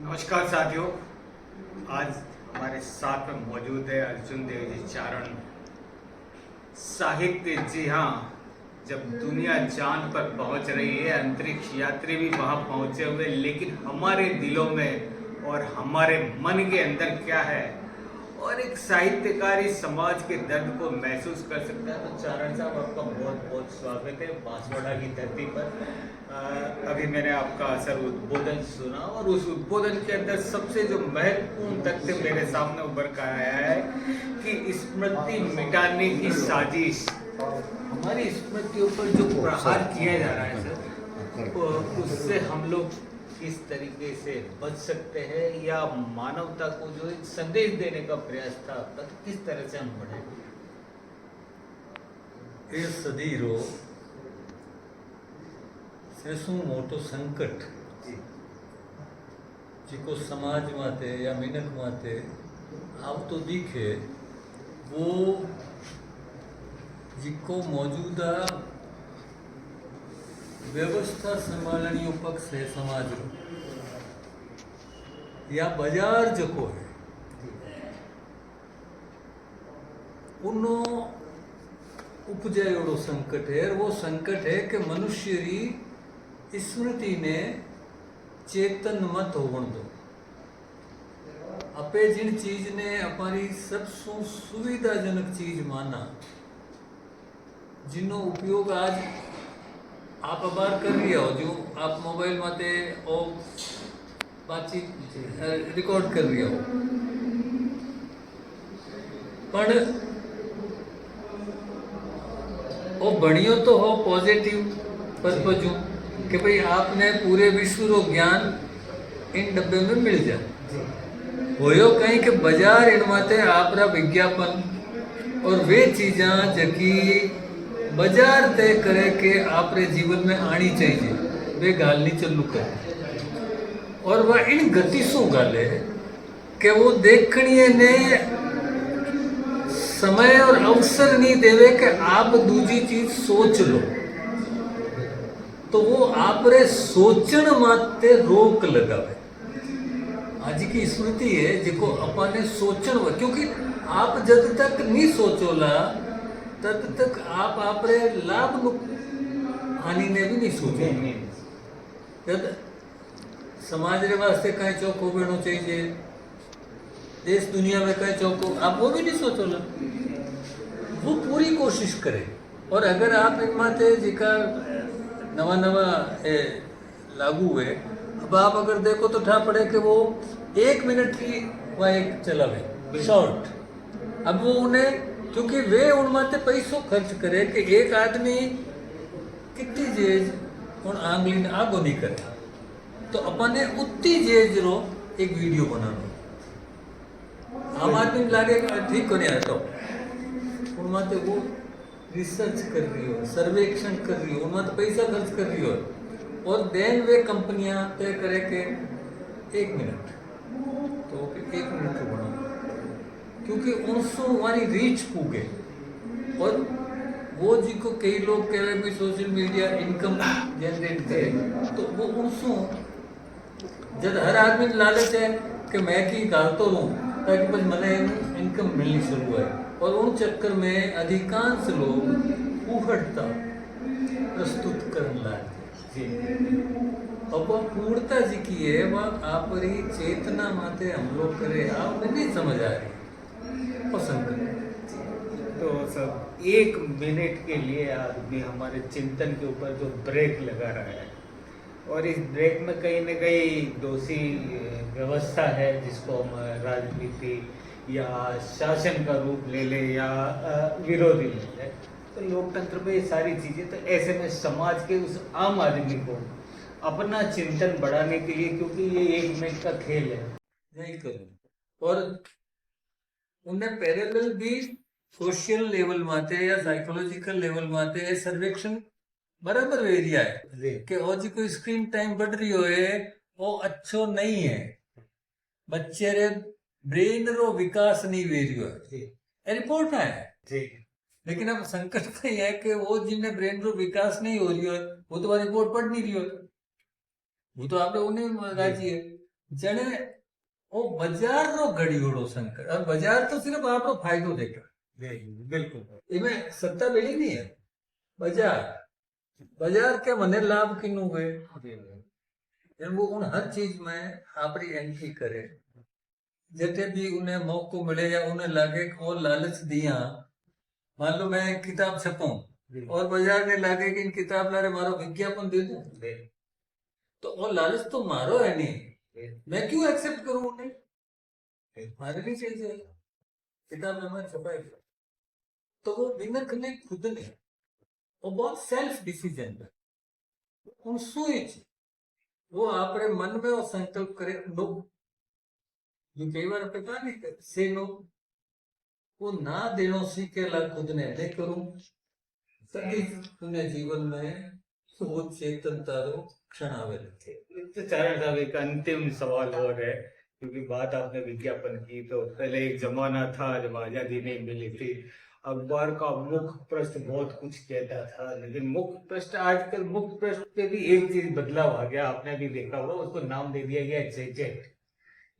नमस्कार साथियों। आज हमारे साथ में मौजूद है अर्जुन देव जी चारण साहित्य। जी हाँ, जब दुनिया चांद पर पहुंच रही है, अंतरिक्ष यात्री भी वहां पहुंचे हुए, लेकिन हमारे दिलों में और हमारे मन के अंदर क्या है और एक साहित्यकारी समाज के दर्द को महसूस कर सकता है। तो चारण साहब, आपका बहुत बहुत स्वागत है बांसवाड़ा की धरती पर। अभी मैंने आपका सर उद्बोधन सुना और उस उद्बोधन के अंदर सबसे जो महत्वपूर्ण तथ्य मेरे सामने उभर कर आया है कि स्मृति मिटाने की साजिश, हमारी स्मृतियों पर जो प्रहार किया जा रहा है सर, तो उससे हम लोग किस तरीके से बच सकते हैं, या मानवता को जो एक संदेश देने का प्रयास था आपका, तो किस तरह से हम बढ़ेंगे? એ સદીરો से શું મોટો સંકટ જેકો સમાજ માતે या मिनक माते आवतो दिखे वो जिको मौजूदा व्यवस्था संभालनी पक्ष है समाज रो या बाजार जको है उनो उपजायोड़ो संकट है। और वो संकट है कि मनुष्य री स्मृति ने चेतन मत होवन दो। अपे जिन चीज ने हमारी सबसे सुविधाजनक चीज माना, जिनो उपयोग आज आप बार कर रही हो, जो आप मोबाइल माते और बातचीत रिकॉर्ड कर रही हो, पर वो बनियो तो हो पॉजिटिव पर्पज कि भाई आपने पूरे विश्व रो ज्ञान इन डब्बे में मिल जाए। होयो कहीं कि बाजार इन माते आपरा विज्ञापन और वे चीज़ा जकी बाजार तय करे कि आपरे जीवन में आनी चाहिए, वे गाल नहीं चलू करे। और वह इन गतिशों गाले कि वो देखने ने समय और अवसर नहीं देवे कि आप दूजी चीज सोच लो, तो वो आपरे सोचन माते रोक लगावे। आज की स्मृति है जिको अपने सोचन, क्योंकि आप जब तक नहीं सोचोला तब तक आप आपरे लाभ हानि ने भी नहीं सोचो। जब समाज रे वास्ते कहीं चौको बेनो चाहिए, देश दुनिया में कहीं चौको, आप वो भी नहीं सोचोला। वो पूरी कोशिश करे। और अगर आप इनमाते जिका नवा नवा लागू है, अब आप अगर देखो तो ठा पड़े कि वो 1 मिनट की वह एक चलावे शॉर्ट। अब वो उन्हें, क्योंकि वे उनमाते पैसों खर्च करे कि एक आदमी कितनी जेज उन आंगली ने आगो नहीं करे, तो अपने उतनी जेज रो एक वीडियो बनानो। आम आदमी लागे ठीक को नहीं आता, उनमाते वो रिसर्च कर रही हो, सर्वेक्षण कर रही हो, उनमाते पैसा खर्च कर रही हो, और देन वे कंपनियां तय करे कि 1 मिनट, तो 1 मिनट को बनाओ, क्योंकि उनसो हमारी रीच पूगे। और वो जी को कई लोग कह रहे हैं सोशल मीडिया इनकम जनरेट करे, तो वो उनसो जब हर आदमी लालच है कि मैं की गालतो रहूं ताकि बस मने इनकम मिलनी शुरू है। और उन चक्कर में अधिकांश लोग उहड़ता प्रस्तुत करने लगे। अब वह पूर्णता जी की है, वह आपरी चेतना माते हम लोग करे, आप नहीं समझ आ रही पसंद करे। तो सब 1 मिनट के लिए आदमी हमारे चिंतन के ऊपर जो ब्रेक लगा रहा है, और इस ब्रेक में कहीं न कहीं दोषी व्यवस्था है, जिसको हम राजनीति या शासन का रूप ले ले या विरोधी ले ले, तो लोकतंत्र में ये सारी चीज़ें, तो ऐसे में समाज के उस आम आदमी को अपना चिंतन बढ़ाने के लिए, क्योंकि ये 1 मिनट का खेल है, नहीं करूँ। और उन्हें पैरेलल भी सोशल लेवल माते या साइकोलॉजिकल लेवल माते सर्वेक्षण बराबर एरिया है कि और जी कोई स्क्रीन टाइम बढ़ रही हो है वो अच्छो नहीं है, बच्चे रे ब्रेन रो विकास नहीं वे रही है, रिपोर्ट है। लेकिन अब संकट तो यह है कि वो जिन्हें ब्रेन रो विकास नहीं हो रही है, वो तो रिपोर्ट पढ़ नहीं रही हो, वो तो आपने उन्हें राजी है। जने वो बाजार रो घड़ियोड़ो संकट, और बाजार तो सिर्फ आपको फायदो देगा, बिल्कुल इमें सत्ता बेली नहीं है। बाजार बाजार के मने लाभ किनू हुए, वो उन हर चीज में आपरी एंट्री करे, जैसे भी उन्हें मौको मिले या उन्हें लगे कि वो लालच दिया। मान लो मैं एक किताब छपूं और बाजार ने लागे कि इन किताब लारे मारो विज्ञापन दे दूं, तो वो लालच तो मारो है नहीं, मैं क्यों एक्सेप्ट करूं उन्हें, मारे नहीं चाहिए किताब में मैं छपाई। तो वो विनर ने खुद ने वो बहुत सेल्फ डिसीजन है उन सुई वो आपरे मन में वो संकल्प करे नो, जो कई बार पता नहीं से नो, वो ना देनो सीखेला खुद ने नहीं करूं, तभी तुमने जीवन में वो चेतनता रो क्षण आवे थे। तो चारण साहब एक अंतिम सवाल और है, क्योंकि बात आपने विज्ञापन की, तो पहले एक जमाना था जब आजादी नहीं मिली थी, अखबार का मुख्य पृष्ठ बहुत कुछ कहता था, लेकिन मुख्य पृष्ठ आजकल मुख्य पृष्ठ पे भी एक चीज बदलाव आ गया, आपने भी देखा होगा, उसको नाम दे दिया गया जेजेट।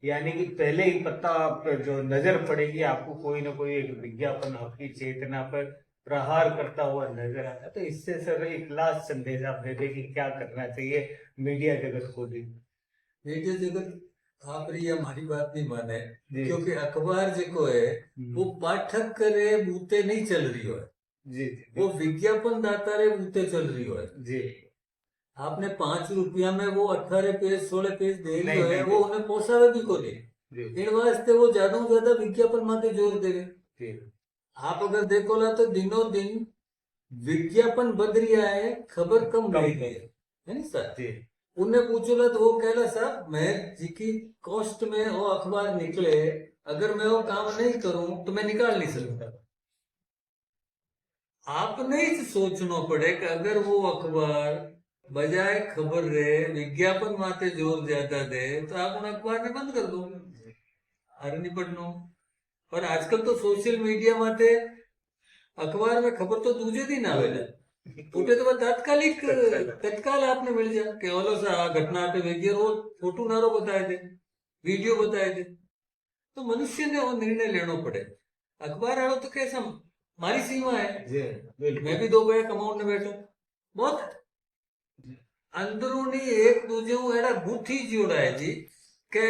यानी कि पहले ही पता आप जो नजर पड़ेगी आपको कोई ना कोई एक विज्ञापन आपकी चेतना पर प्रहार करता हुआ नजर आता है। तो इससे सर एक लास्ट संदेश आप दे दें कि क्या करना चाहिए मीडिया जगत को भी। मीडिया जगत आप रही हमारी बात नहीं माने, जी। क्योंकि अखबार जो है वो पाठक करे बूते नहीं चल रही हो, जी जी वो विज्ञापन दाता रे बूते चल रही हो। जी। आपने 5 रुपया में वो 18 पेज 16 पेज दे रही नहीं, है, नहीं, वो उन्हें पोसावे भी को नहीं, जी इन वास्ते वो ज्यादा से ज्यादा विज्ञापन माते जोर दे रहे। जी आप अगर देखो ला तो दिनों दिन विज्ञापन बद रहा है, खबर कम कम रही है नहीं सर। जी उन्हें पूछो ला तो वो कहला साहब मैं जी की कॉस्ट में वो अखबार निकले, अगर मैं वो काम नहीं करूं तो मैं निकाल नहीं सकता। आपने ही सोचना पड़े कि अगर वो अखबार बजाय खबर रे विज्ञापन माते जोर ज्यादा दे तो आप उन अखबार ने बंद कर दो, अरे नहीं पढ़नो। और आजकल तो सोशल मीडिया माते अखबार में खबर तो दूजे दिन आवेला, उठे तो तात्कालिक तत्काल आपने मिल जाए कि ओलो सा आ घटना पे वेगी वो फोटो नारो बताए दे, वीडियो बताए दे। तो मनुष्य ने वो निर्णय लेना पड़े। अखबार आलो तो कैसा मारी सीमा है, जी मैं भी 2 पैसे कमाऊं ने बैठा, बहुत अंदरूनी एक दूजे को एड़ा गुथी जोड़ा है जी के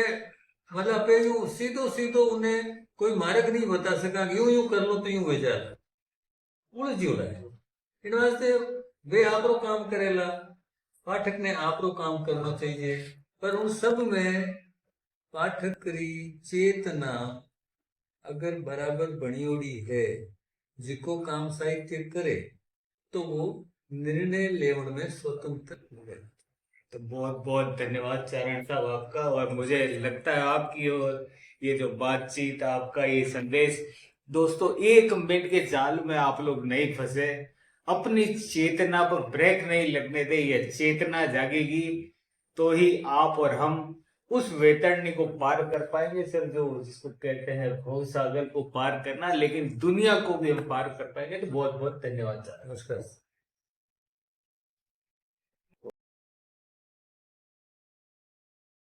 मतलब पे यूं सीधो सीधो उन्हें कोई मार्ग नहीं बता सका कि यूं यूं कर लो तो यूं हो जाए, उलझ जोड़ा है। इन वास्ते वे आपरो काम करेला, पाठक ने आपरो काम करना चाहिए, पर उन सब में पाठक री चेतना अगर बराबर बणियोड़ी है, जिको काम साहित्य करे तो वो निर्णय लेवन में स्वतंत्र है। तो बहुत बहुत धन्यवाद चारण साहब आपका, और मुझे लगता है आपकी और ये जो बातचीत आपका ये संदेश, दोस्तों 1 मिनट के जाल में आप लोग नहीं फंसे, अपनी चेतना पर ब्रेक नहीं लगने दे, ये चेतना जागेगी तो ही आप और हम उस वैतरणी को पार कर पाएंगे सर, जो जिसको कहते हैं भव सागर को पार करना, लेकिन दुनिया को भी हम पार कर पाएंगे। तो बहुत बहुत धन्यवाद सर। नमस्कार।